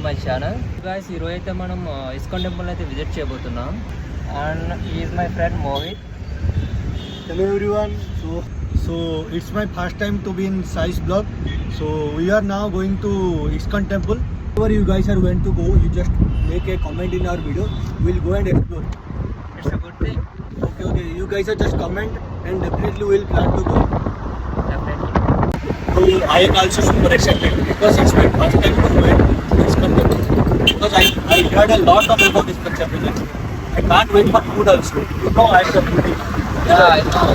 My channel. Guys ఈరోజు అయితే మనం ఇస్కాన్ టెంపుల్ అయితే విజిట్ చేయబోతున్నాం. And is my friend Mohit. Hello everyone. So it's my first time to be in Sai's vlog. So we are now going to ISKCON temple. Wherever you guys are going to go, you just make a comment in our video. We'll go and explore. It's a good thing. Okay. You guys are just comment and definitely we'll plan to go. Definitely. So I am also super excited because it's my first time to go to ISKCON temple. Because I heard a lot about ISKCON temple. I can't wait for food also. You know I am a foodie. Yeah, I know.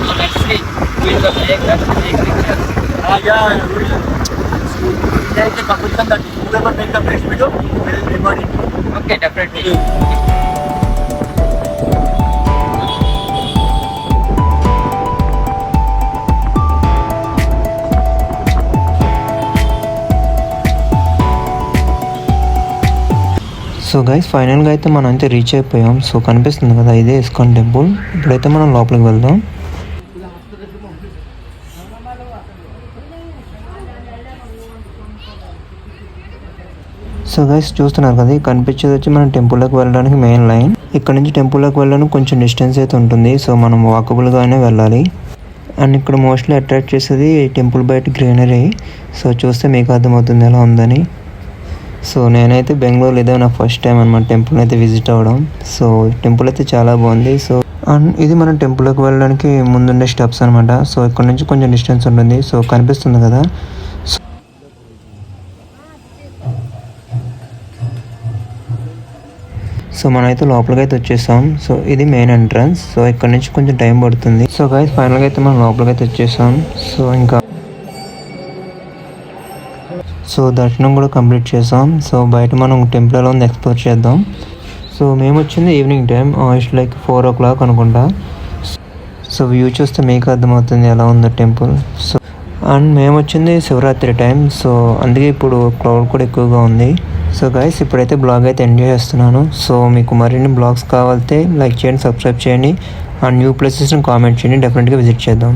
So next week we'll make pictures. Yeah, we'll. There is a competition that whoever make the best video will reward it. Okay, definitely. So guys ఫైనల్గా అయితే మనం అయితే reach అయిపోయాం. So కనిపిస్తుంది కదా ఇదే ISKCON temple. ఇప్పుడైతే మనం లోపలికి వెళ్దాం. సో గైస్ చూస్తున్నారు కదా కనిపించేది వచ్చి మనం టెంపుల్లోకి వెళ్ళడానికి మెయిన్ లైన్. ఇక్కడ నుంచి టెంపుల్లోకి వెళ్ళడానికి కొంచెం డిస్టెన్స్ అయితే ఉంటుంది. సో మనం వాకబుల్గానే వెళ్ళాలి. అండ్ ఇక్కడ మోస్ట్లీ అట్రాక్ట్ చేసేది టెంపుల్ బయట గ్రీనరీ. సో చూస్తే మీకు అర్థమవుతుంది ఎలా ఉందని. సో నేనైతే బెంగళూరులో ఇదే నా ఫస్ట్ టైం అనమాట టెంపుల్ అయితే విజిట్ అవ్వడం. సో టెంపుల్ అయితే చాలా బాగుంది. సో అండ్ ఇది మనం టెంపుల్లోకి వెళ్ళడానికి ముందుండే స్టెప్స్ అనమాట. సో ఇక్కడ నుంచి కొంచెం డిస్టెన్స్ ఉంటుంది. సో కనిపిస్తుంది కదా. సో మనమైతే లోపలికి అయితే వచ్చేసాం. సో ఇది మెయిన్ ఎంట్రన్స్. సో ఇక్కడ నుంచి కొంచెం టైం పడుతుంది. సో గైస్ ఫైనల్గా అయితే మనం లోపలికి అయితే వచ్చేసాం. సో దర్శనం కూడా కంప్లీట్ చేసాం. సో బయట మనం టెంపుల్ ఎలా ఉంది ఎక్స్ప్లోర్ చేద్దాం. సో మేము వచ్చింది evening time, it's like 4 o'clock అనుకుంటా. సో వ్యూ చూస్తే మీకు అర్థమవుతుంది ఎలా ఉందో టెంపుల్. సో అండ్ మేము వచ్చింది శివరాత్రి టైం. సో అందుకే ఇప్పుడు క్రౌడ్ కూడా ఎక్కువగా ఉంది. సో గైస్ ఇప్పుడైతే బ్లాగ్ అయితే ఎంజాయ్ చేస్తున్నాను. సో మీకు మరిన్ని బ్లాగ్స్ కావాలంటే లైక్ చేయండి, సబ్స్క్రైబ్ చేయండి. అండ్ న్యూ ప్లేసెస్ని కామెంట్ చేయండి. డెఫినెట్గా విజిట్ చేద్దాం.